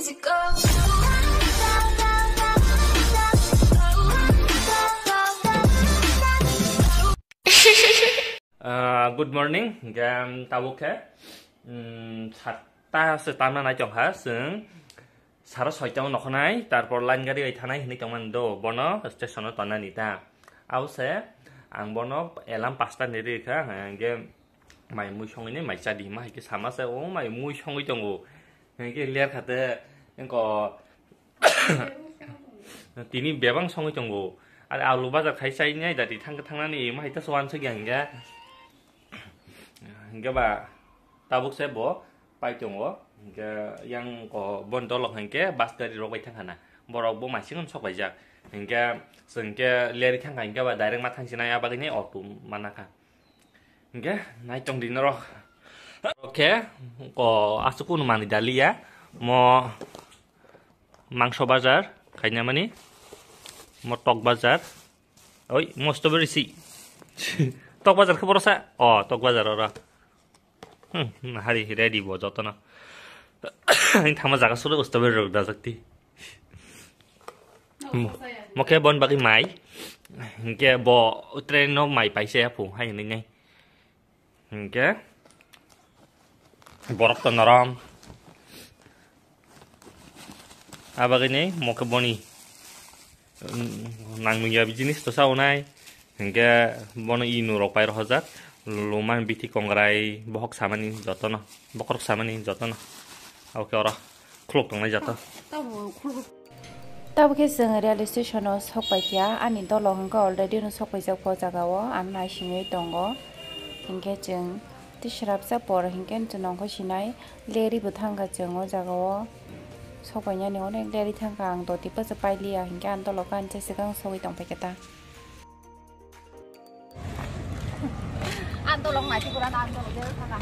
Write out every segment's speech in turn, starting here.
easy go. Good morning, tabuk he. Ta setan mana jong ha, seng. Saro soitang nok nai, tarpor lain gari ai tanai hini jong do, bono station tona nita. Au se, ang bono elam pasta niri ka, ge mai mui song ini mai jadi mai ke sama se, oh mai mui song itu jong ge lihat kata engko tini bebang song itu jong ada alu bazar kai sai nya dari tang nani mai ta swan se yang ge hingga ba tabuk se bo pai jong wo hingga yang ko bon dolok hingga bas dari rok bai tang kana borok bo masing sok bai jak hingga sengke leri tang hingga ba direct ma tang sinai apa ini otu manaka hingga nai jong din ro oke ko asuku mani dali ya mo mangso bazar kayaknya mani mo tok bazar oi mo strawberry si tok bazar ke borosa oh tok bazar ora hari ready bo jotono ini thama jaga suru strawberry rok da jakti mo ke bon bagi mai ke bo train no mai paise apu hai ni ngai ke borok to naram abagini mo ke boni nang nuya bisnis to saunai hingga bono inu rok pai rozat luman biti kongrai bohok samani jotono bokrok samani jotono oke ora klok tong jato tabu ke seng railway station o sokpai kya ani dolo hangka already no sokpai jak po jagao an nai singei tongo hingke jeng tisrap sa por hingken tunong ko sinai leri buthanga jeng o jagao sokpai nya ni onek leri thangka ang do tipa sa paili a hingke an dolo kan che sigang soi tong peketa an dolo ngai ti pura an dolo de thanga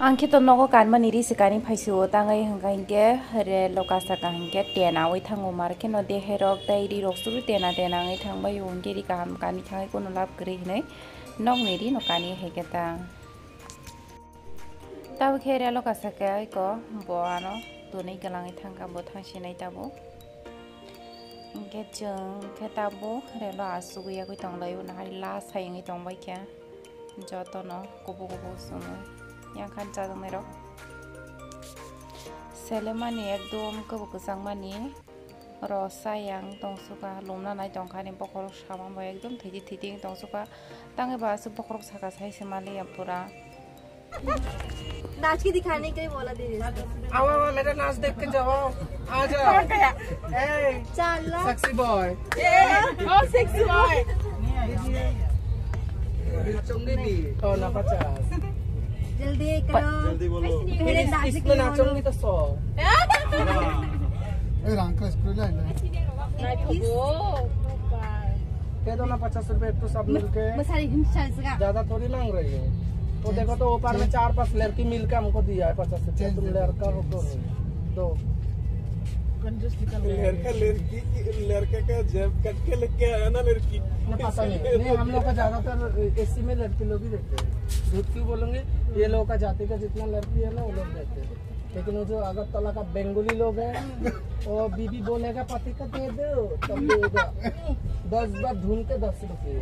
angke to nogo kan mani ri sikani phaisu tangai hangka hingke re lokasa ka hingke tena oi thango mar ke no de herok dai ri rok suru tena ngai thangbai unke ri kam kani thangai kono lab gri hinai nok ni ri no kani heketa tabu khere lokasa ka ko bo ano tunai galangai thangka bo thangsinai tabu hingke jeng ke tabu re lo asu ya ko tonglai na hari la sayangi tongbai kya jotono kubu sumo yang kan cadang merok selemani ekdom kebu kesang mani rosa yang tongsuka lumna nai tongkani pokorok sama ba ekdom thidi tongsuka tange basu pokorok saka sai semali ya pura नाच के दिखाने के बोला दीदी आओ आओ मेरा नाच देख के जाओ आ जाओ चलो सेक्सी बॉय ओ सेक्सी बॉय चुंगी भी और ना 50 जल्दी करो जल्दी बोलो पहले नाच इसमें नाचूंगी तो 100 ए रंका स्कूल लाइन दे दो ना 50 रुपए तो सब मिलके मसाले हिंसा का ज्यादा थोड़ी मांग रही है तो देखो तो ऊपर में 4-5 लड़की मिलकर हमको दिया है 50 रुपए तुम लड़का हो दो लड़के का जेब कट के लेके आया ना लड़की पता नहीं हम लोग का ज्यादातर एसी में लड़की लोग ही रहते हैं झूठ क्यों बोलेंगे ये लोग का जाति का जितना लड़की है ना वो लोग रहते हैं लेकिन वो जो अगरतला का बंगाली लोग हैं वो बीबी बोलेगा पति का दे दो तब देगा 10 बार ढूंढ के 10 रुपये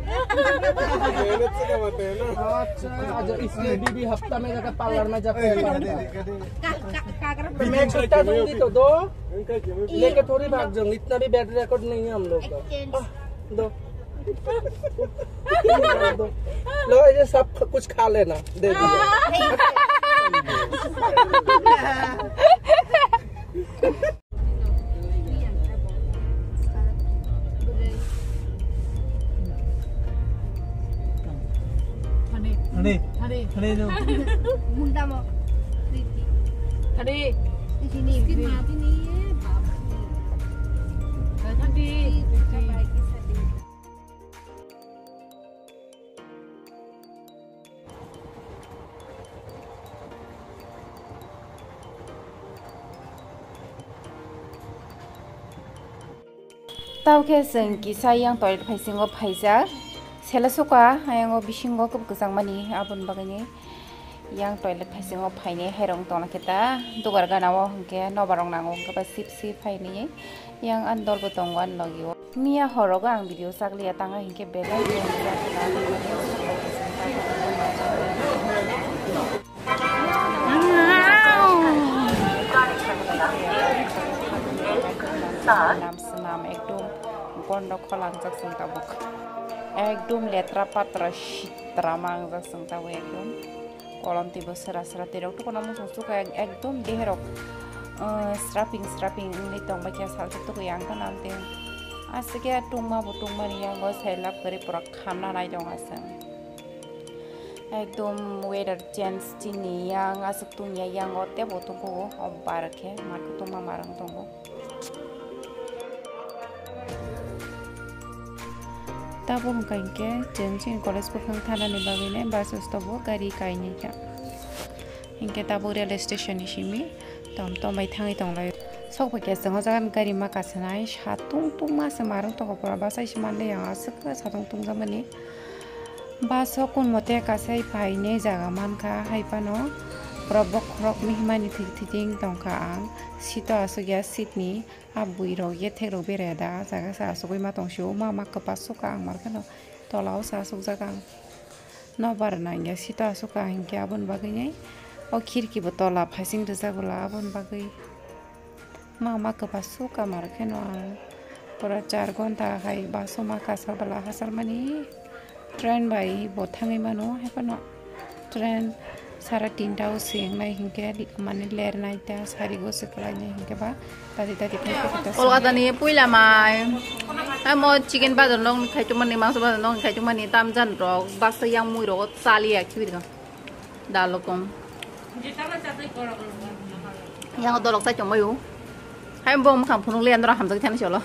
मेहनत से कमाते हैं ना अच्छा इसलिए बीबी हफ्ता में जाकर पार्लर में जाते हैं का मैं छुट्टा दूंगी तो दो लेके थोड़ी भाग जाऊंगी इतना भी बैड रिकॉर्ड नहीं है हम लोग का दो लो ये सब कुछ खा लेना दे दीजिए मुंडा मो Tadi, di sini mati nih tadi. tau ke seng kisah yang toilet paisingo paisa sela soka ayango bisingo kep kesang mani abun bagani yang toilet phaising o phaine hairong tongna kita dugar ganao hingke nobarong nango hingke ba sip phaini yang andol bo tongo an logio mia horoga ang video sakliya tanga hingke belai nam senam ekdom pondok kholang jak sing tabuk ekdom letra patra shitra mang jak sing tabu ekdom kolam tiba sera tirok tu kono musung suka ekdom deherok strapping ni tong bakia sal tu yang kan nanti asike tungma butungma ni yang go selap kari pura khamna nai dong asang ekdom weather change chini yang asuk tunya yang ote botuko obar ke markutuma marang tongo tabo hangkainke jeng college bukhang thana ni bagine bus stop gari kaini kya hingke tabo rail station ni simi tom bai thangi tonglai sok bake sanga jagan gari ma kasanai satung tungma semarang to kopra basai simande yang asuk satung tunggamani baso kun mote kasai paine jaga manka haipano probok krok mihmani thing tongka ang sito asugya sydney abui ro ye thek ro bereda jaga sa asugoi ma tongshu mama kapasuka ang markano tolao sa asuk jaga no barna ya sito asuka hingke abon bagai o khirki botola phasing resa gola abon bagai mama kapasuka markano pura 4 ghonta hai baso ma kasa bala hasar mani train bai bothangai mano hepano train सारा 3टा उसिंग नाय हिंके माने लेर नायता सारि गो सकलाय नाय हिंके बा तादि कलकाता नि पुइला my Amo chicken बाजार नं खाइचुमानि मांस बाजार नं खाइचुमानि ताम जान रो बास yang मुइ रो सालि एक्टिविटी गा दालकम yang dolok sa chomai u hai bom kham phunung len ro ham jak than cholo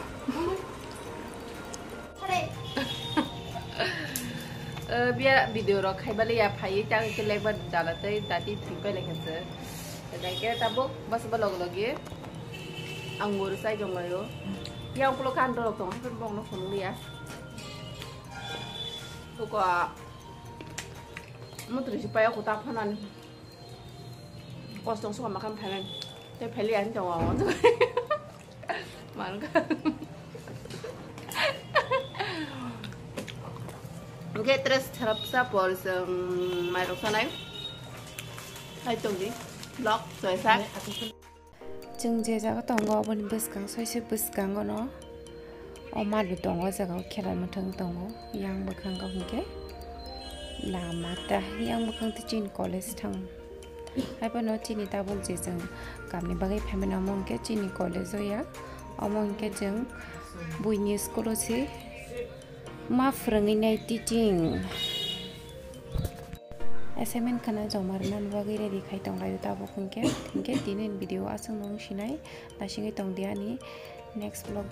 biar video ro khai bali ya phai ta ke lebar dalate tati thingpai lekase dai ke tabuk bas balog logi anggur sai jongayo yang pulo kan ro tong pen bong no phunung ya to ko mutri si paya ko ta phanan kostong so makan phanan te pheli an jong wa man ka Oke, terus harap sapor mai rosanai. Hai tunggu, blog soisak. Jeng je jaga tongo abon buskang soise buskang gono. Oma du tongo jaga khera muthang tongo yang bukhang ga hingke. Lama ta yang bukhang tichin college thang. Hai pano chini tabuk je jeng kamni bagai phamena mongke chini college ya. Omongke jeng buini school si ma frangin teaching assignment kana jomarnan bagire dikhai tonglai tabuk hingke dinen video asung nong sinai nasingai tongdiani next vlog